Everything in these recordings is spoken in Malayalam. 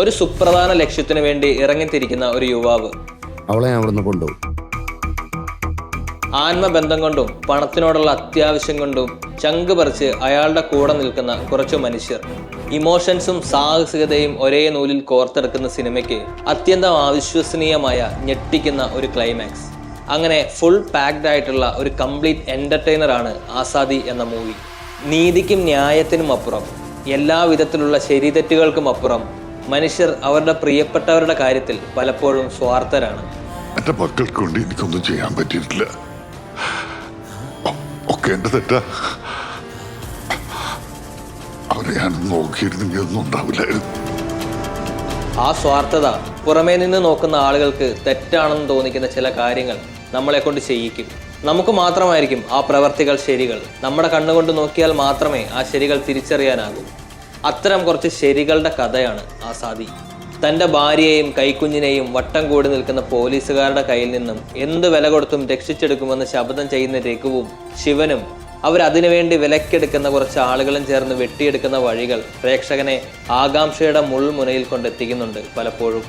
ഒരു സുപ്രധാന ലക്ഷ്യത്തിനു വേണ്ടി ഇറങ്ങിത്തിരിക്കുന്ന ഒരു യുവാവ്. അവളെ അവിടുന്ന് കൊണ്ടുപോകും. ആത്മബന്ധം കൊണ്ടും പണത്തിനോടുള്ള അത്യാവശ്യം കൊണ്ടും ചങ്ക് പറിച്ച് അയാളുടെ കൂടെ നിൽക്കുന്ന കുറച്ചു മനുഷ്യർ. ഇമോഷൻസും സാഹസികതയും ഒരേ നൂലിൽ കോർത്തെടുക്കുന്ന സിനിമയ്ക്ക് അത്യന്തം അവിശ്വസനീയമായ ഞെട്ടിക്കുന്ന ഒരു ക്ലൈമാക്സ്. അങ്ങനെ ഫുൾ പാക്ഡ് ആയിട്ടുള്ള ഒരു കംപ്ലീറ്റ് എന്റർടൈനർ ആണ് ആസാദി എന്ന മൂവി. നീതിക്കും ന്യായത്തിനും അപ്പുറം, എല്ലാ വിധത്തിലുള്ള ശരിതെറ്റുകൾക്കും അപ്പുറം മനുഷ്യർ അവരുടെ പ്രിയപ്പെട്ടവരുടെ കാര്യത്തിൽ പലപ്പോഴും സ്വാർത്ഥരാണ്. എന്റെ മക്കൾക്ക് കൊണ്ട് എനിക്കൊന്നും ചെയ്യാൻ പറ്റിയിട്ടില്ല. ഒക്കെ എന്റെ തെറ്റാ. അവരെ ഞാൻ നോക്കിയിരുന്നെങ്കിൽ ഒന്നും ഉണ്ടാവില്ലായിരുന്നു. ആ സ്വാർത്ഥത പുറമേ നിന്ന് നോക്കുന്ന ആളുകൾക്ക് തെറ്റാണെന്ന് തോന്നിക്കുന്ന ചില കാര്യങ്ങൾ നമ്മളെ കൊണ്ട് ചെയ്യിക്കും. നമുക്ക് മാത്രമായിരിക്കും ആ പ്രവർത്തികൾ ശരികൾ. നമ്മുടെ കണ്ണുകൊണ്ട് നോക്കിയാൽ മാത്രമേ ആ ശരികൾ തിരിച്ചറിയാനാകൂ. അത്തരം കുറച്ച് ശരികളുടെ കഥയാണ് ആസാദി. തൻ്റെ ഭാര്യയെയും കൈക്കുഞ്ഞിനെയും വട്ടം കൂടി നിൽക്കുന്ന പോലീസുകാരുടെ കയ്യിൽ നിന്നും എന്ത് വില കൊടുത്തും രക്ഷിച്ചെടുക്കുമെന്ന് ശപഥം ചെയ്യുന്ന രഘുവും ശിവനും അവരതിനുവേണ്ടി വിലക്കെടുക്കുന്ന കുറച്ച് ആളുകളും ചേർന്ന് വെട്ടിയെടുക്കുന്ന വഴികൾ പ്രേക്ഷകനെ ആകാംക്ഷയുടെ മുൾമുനയിൽ കൊണ്ടെത്തിക്കുന്നുണ്ട് പലപ്പോഴും.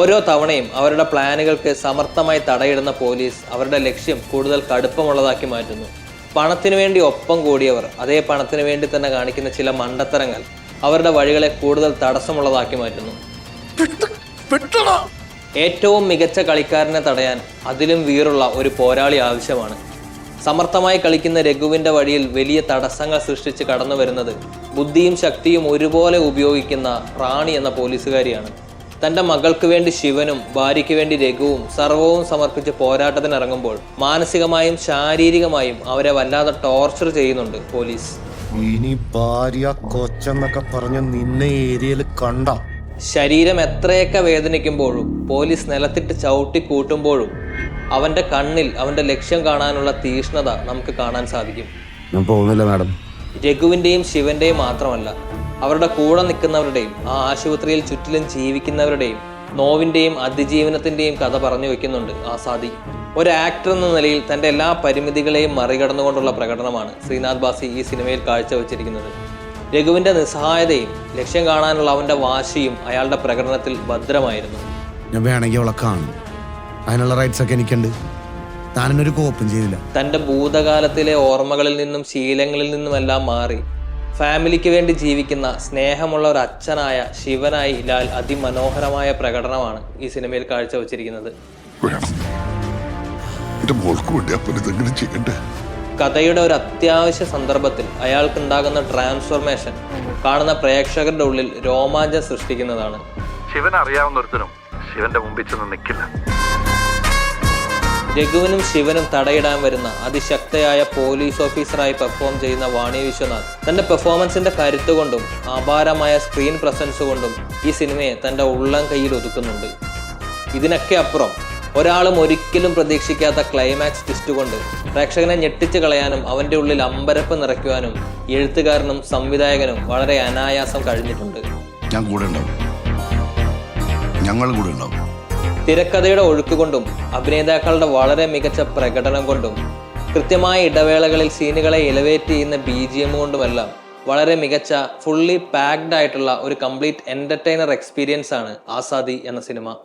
ഓരോ തവണയും അവരുടെ പ്ലാനുകൾക്ക് സമർത്ഥമായി തടയിടുന്ന പോലീസ് അവരുടെ ലക്ഷ്യം കൂടുതൽ കടുപ്പമുള്ളതാക്കി മാറ്റുന്നു. പണത്തിനു വേണ്ടി ഒപ്പം കൂടിയവർ അതേ പണത്തിനു വേണ്ടി തന്നെ കാണിക്കുന്ന ചില മണ്ടത്തരങ്ങൾ അവരുടെ വഴികളെ കൂടുതൽ തടസ്സമുള്ളതാക്കി മാറ്റുന്നു. ഏറ്റവും മികച്ച കളിക്കാരനെ തടയാൻ അതിലും വീറുള്ള ഒരു പോരാളി ആവശ്യമാണ്. സമർത്ഥമായി കളിക്കുന്ന രഘുവിൻ്റെ വഴിയിൽ വലിയ തടസ്സങ്ങൾ സൃഷ്ടിച്ച് കടന്നു വരുന്നത് ബുദ്ധിയും ശക്തിയും ഒരുപോലെ ഉപയോഗിക്കുന്ന റാണി എന്ന പോലീസുകാരിയാണ്. തൻ്റെ മകൾക്ക് വേണ്ടി ശിവനും ഭാര്യയ്ക്ക് വേണ്ടി രഘുവും സർവവും സമർപ്പിച്ച് പോരാട്ടത്തിനിറങ്ങുമ്പോൾ മാനസികമായും ശാരീരികമായും അവരെ വല്ലാതെ ടോർച്ചർ ചെയ്യുന്നുണ്ട് പോലീസ്. ഇനി ഭാര്യ കൊച്ചെന്നൊക്കെ പറഞ്ഞ നിന്നെ ഏരിയയിൽ കണ്ട ശരീരം എത്രയൊക്കെ വേദനിക്കുമ്പോഴും പോലീസ് നിലത്തിട്ട് ചവിട്ടി കൂട്ടുമ്പോഴും അവൻ്റെ കണ്ണിൽ അവൻ്റെ ലക്ഷ്യം കാണാനുള്ള തീഷ്ണത നമുക്ക് കാണാൻ സാധിക്കും. ഞാൻ പോകുന്നില്ല മാഡം. രഘുവിൻ്റെയും ശിവന്റെയും മാത്രമല്ല, അവരുടെ കൂടെ നിൽക്കുന്നവരുടെയും ആ ആശുപത്രിയിൽ ചുറ്റിലും ജീവിക്കുന്നവരുടെയും നോവിൻ്റെയും അതിജീവനത്തിൻ്റെയും കഥ പറഞ്ഞു വയ്ക്കുന്നുണ്ട് ആസാദി. ഒരു ആക്ടർ എന്ന നിലയിൽ തൻ്റെ എല്ലാ പരിമിതികളെയും മറികടന്നുകൊണ്ടുള്ള പ്രകടനമാണ് ശ്രീനാഥ് ബാസി ഈ സിനിമയിൽ കാഴ്ചവെച്ചിരിക്കുന്നത്. രഘുവിൻ്റെ നിസ്സഹായതയും ലക്ഷ്യം കാണാനുള്ള അവൻ്റെ വാശിയും അയാളുടെ പ്രകടനത്തിൽ ഭദ്രമായിരുന്നു. ഞാൻ വേണമെങ്കിൽ അവളെ കാണും, അതിനുള്ള റൈറ്റ്സ് ഒക്കെ എനിക്കുണ്ട്. താനൊരു കോപ്പും ചെയ്തില്ല. തൻ്റെ ഭൂതകാലത്തിലെ ഓർമ്മകളിൽ നിന്നും ശീലങ്ങളിൽ നിന്നുമെല്ലാം മാറി ഫാമിലിക്ക് വേണ്ടി ജീവിക്കുന്ന സ്നേഹമുള്ള ഒരു അച്ഛനായ ശിവനായി ലാൽ അതിമനോഹരമായ പ്രകടനമാണ് ഈ സിനിമയിൽ കാഴ്ചവെച്ചിരിക്കുന്നത്. കഥയുടെ ഒരു അത്യാവശ്യ സന്ദർഭത്തിൽ അയാൾക്കുണ്ടാകുന്ന ട്രാൻസ്ഫോർമേഷൻ കാണുന്ന പ്രേക്ഷകരുടെ ഉള്ളിൽ രോമാഞ്ചം സൃഷ്ടിക്കുന്നതാണ്. ശിവൻ അറിയാവുന്നൊരുത്തനും ശിവന്റെ മുമ്പിൽ ചെന്ന് നിൽക്കില്ല. രഘുവിനും ശിവനും തടയിടാൻ വരുന്ന അതിശക്തയായ പോലീസ് ഓഫീസറായി പെർഫോം ചെയ്യുന്ന വാണി വിശ്വനാഥ് തൻ്റെ പെർഫോമൻസിന്റെ കരുത്തുകൊണ്ടും അപാരമായ സ്ക്രീൻ പ്രസൻസ് കൊണ്ടും ഈ സിനിമയെ തൻ്റെ ഉള്ളം കയ്യിൽ ഒതുക്കുന്നുണ്ട്. ഇതിനൊക്കെ അപ്പുറം ഒരാളും ഒരിക്കലും പ്രതീക്ഷിക്കാത്ത ക്ലൈമാക്സ് ട്വിസ്റ്റ് കൊണ്ട് പ്രേക്ഷകനെ ഞെട്ടിച്ചു കളയാനും അവൻ്റെ ഉള്ളിൽ അമ്പരപ്പ് നിറയ്ക്കുവാനും എഴുത്തുകാരനും സംവിധായകനും വളരെ അനായാസം കഴിഞ്ഞിട്ടുണ്ട്. ഞാൻ കൂടെ ഉണ്ടാവും, ഞങ്ങൾ കൂടെ ഉണ്ടാവും. തിരക്കഥയുടെ ഒഴുക്കുകൊണ്ടും അഭിനേതാക്കളുടെ വളരെ മികച്ച പ്രകടനം കൊണ്ടും കൃത്യമായ ഇടവേളകളിൽ സീനുകളെ എലിവേറ്റ് ചെയ്യുന്ന BGM കൊണ്ടുമെല്ലാം വളരെ മികച്ച ഫുള്ളി പാക്ഡ് ആയിട്ടുള്ള ഒരു കംപ്ലീറ്റ് എന്റർടൈനർ എക്സ്പീരിയൻസ് ആണ് ആസാദി എന്ന സിനിമ.